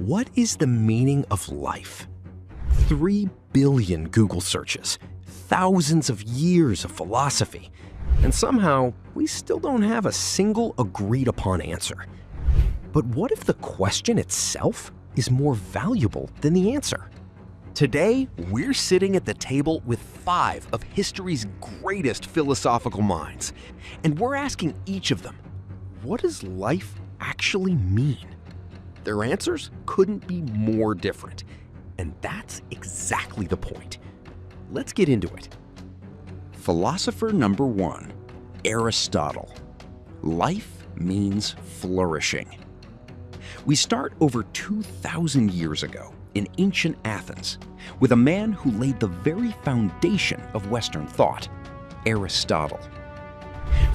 What is the meaning of life? 3 billion Google searches, thousands of years of philosophy, and somehow we still don't have a single agreed-upon answer. But what if the question itself is more valuable than the answer? Today, we're sitting at the table with 5 of history's greatest philosophical minds, and we're asking each of them, what does life actually mean? Their answers couldn't be more different, and that's exactly the point. Let's get into it. Philosopher number 1, Aristotle. Life means flourishing. We start over 2,000 years ago in ancient Athens with a man who laid the very foundation of Western thought, Aristotle.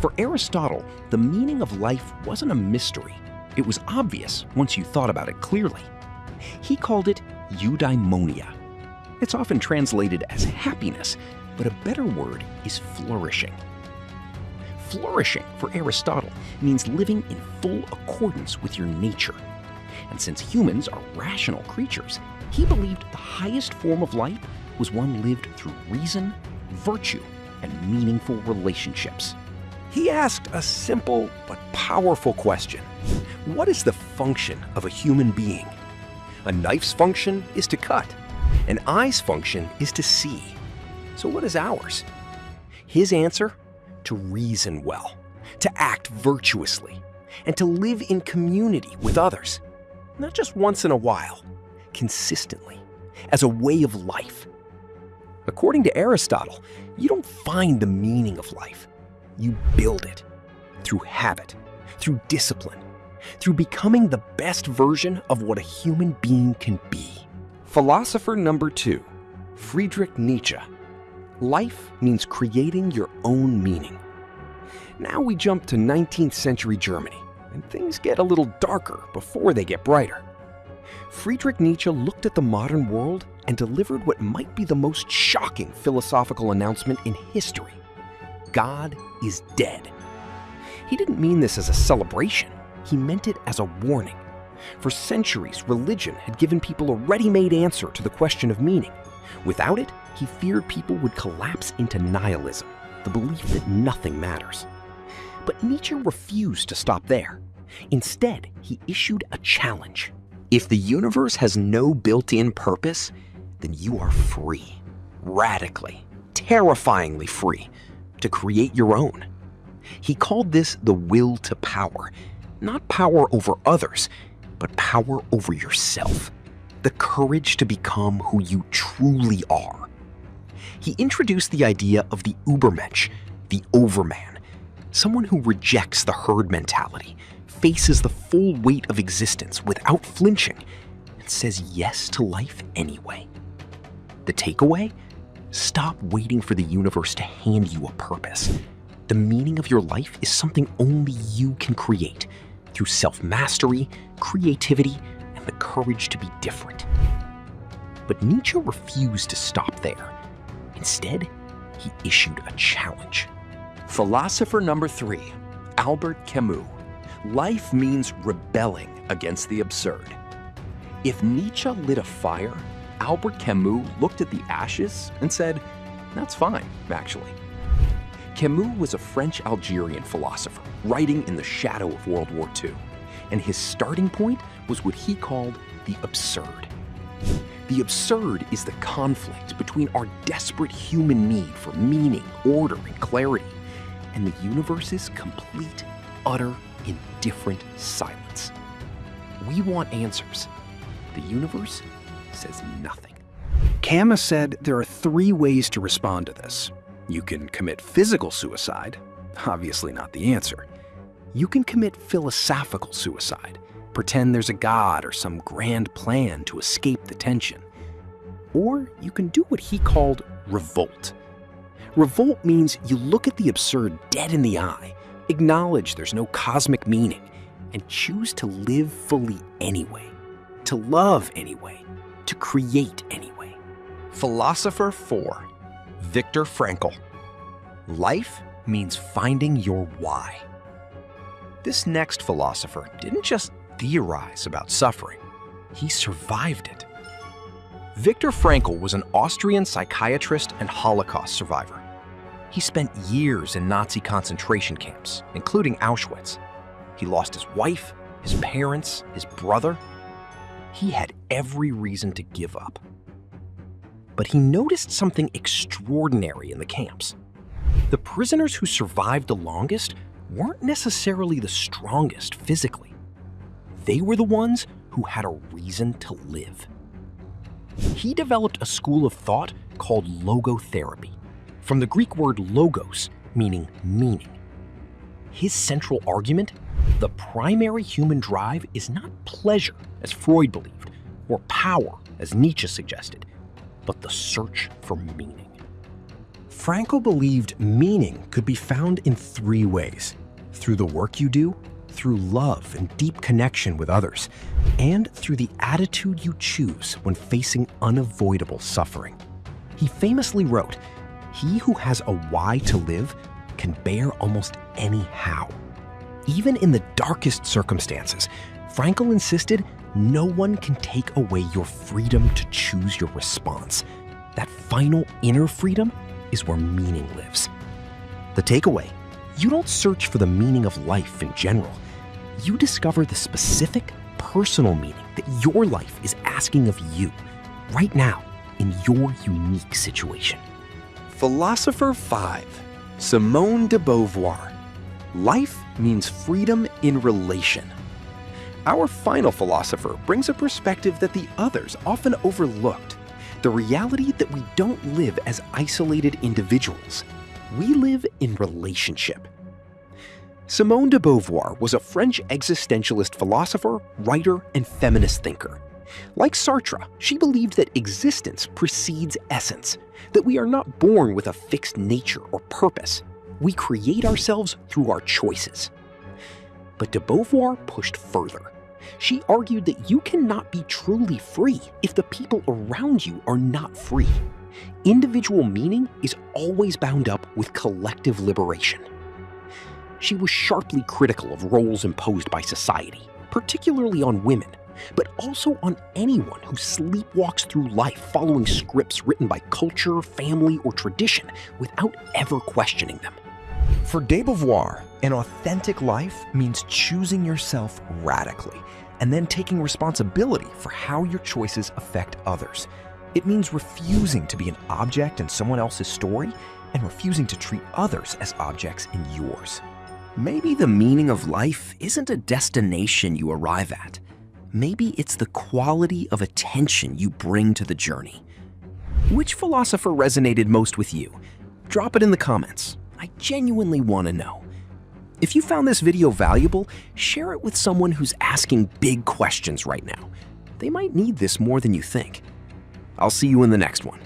For Aristotle, the meaning of life wasn't a mystery. It was obvious once you thought about it clearly. He called it eudaimonia. It's often translated as happiness, but a better word is flourishing. Flourishing, for Aristotle, means living in full accordance with your nature. And since humans are rational creatures, he believed the highest form of life was one lived through reason, virtue, and meaningful relationships. He asked a simple but powerful question. What is the function of a human being? A knife's function is to cut. An eye's function is to see. So what is ours? His answer? To reason well, to act virtuously, and to live in community with others. Not just once in a while, consistently, as a way of life. According to Aristotle, you don't find the meaning of life. You build it through habit, through discipline, through becoming the best version of what a human being can be. Philosopher number 2, Friedrich Nietzsche. Life means creating your own meaning. Now we jump to 19th century Germany, and things get a little darker before they get brighter. Friedrich Nietzsche looked at the modern world and delivered what might be the most shocking philosophical announcement in history. God is dead. He didn't mean this as a celebration. He meant it as a warning. For centuries, religion had given people a ready-made answer to the question of meaning. Without it, he feared people would collapse into nihilism, the belief that nothing matters. But Nietzsche refused to stop there. Instead, he issued a challenge. If the universe has no built-in purpose, then you are free, radically, terrifyingly free, to create your own. He called this the will to power, not power over others, but power over yourself, the courage to become who you truly are. He introduced the idea of the Übermensch, the overman, someone who rejects the herd mentality, faces the full weight of existence without flinching, and says yes to life anyway. The takeaway? Stop waiting for the universe to hand you a purpose. The meaning of your life is something only you can create through self-mastery, creativity, and the courage to be different. But Nietzsche refused to stop there. Instead, he issued a challenge. Philosopher number 3, Albert Camus. Life means rebelling against the absurd. If Nietzsche lit a fire, Albert Camus looked at the ashes and said, "That's fine, actually." Camus was a French-Algerian philosopher writing in the shadow of World War II, and his starting point was what he called the absurd. The absurd is the conflict between our desperate human need for meaning, order, and clarity, and the universe's complete, utter, indifferent silence. We want answers. The universe says nothing. Camus said there are 3 ways to respond to this. You can commit physical suicide, obviously not the answer. You can commit philosophical suicide, pretend there's a god or some grand plan to escape the tension. Or you can do what he called revolt. Revolt means you look at the absurd dead in the eye, acknowledge there's no cosmic meaning, and choose to live fully anyway, to love anyway, to create anyway. Philosopher 4, Viktor Frankl. Life means finding your why. This next philosopher didn't just theorize about suffering. he survived it. Viktor Frankl was an Austrian psychiatrist and Holocaust survivor. He spent years in Nazi concentration camps, including Auschwitz. He lost his wife, his parents, his brother. He had every reason to give up. But he noticed something extraordinary in the camps. The prisoners who survived the longest weren't necessarily the strongest physically. They were the ones who had a reason to live. He developed a school of thought called logotherapy, from the Greek word logos, meaning meaning. His central argument: the primary human drive is not pleasure, as Freud believed, or power, as Nietzsche suggested, but the search for meaning. Frankl believed meaning could be found in three ways: through the work you do, through love and deep connection with others, and through the attitude you choose when facing unavoidable suffering. He famously wrote, "He who has a why to live can bear almost any how." Even in the darkest circumstances, Frankl insisted no one can take away your freedom to choose your response. That final inner freedom is where meaning lives. The takeaway: you don't search for the meaning of life in general. You discover the specific, personal meaning that your life is asking of you, right now, in your unique situation. Philosopher 5, Simone de Beauvoir. Life means freedom in relation. Our final philosopher brings a perspective that the others often overlooked: the reality that we don't live as isolated individuals. We live in relationship. Simone de Beauvoir was a French existentialist philosopher, writer, and feminist thinker. Like Sartre, she believed that existence precedes essence, that we are not born with a fixed nature or purpose. We create ourselves through our choices. But de Beauvoir pushed further. She argued that you cannot be truly free if the people around you are not free. Individual meaning is always bound up with collective liberation. She was sharply critical of roles imposed by society, particularly on women, but also on anyone who sleepwalks through life following scripts written by culture, family, or tradition without ever questioning them. For de Beauvoir, an authentic life means choosing yourself radically and then taking responsibility for how your choices affect others. It means refusing to be an object in someone else's story and refusing to treat others as objects in yours. Maybe the meaning of life isn't a destination you arrive at. Maybe it's the quality of attention you bring to the journey. Which philosopher resonated most with you? Drop it in the comments. I genuinely want to know. If you found this video valuable, share it with someone who's asking big questions right now. They might need this more than you think. I'll see you in the next one.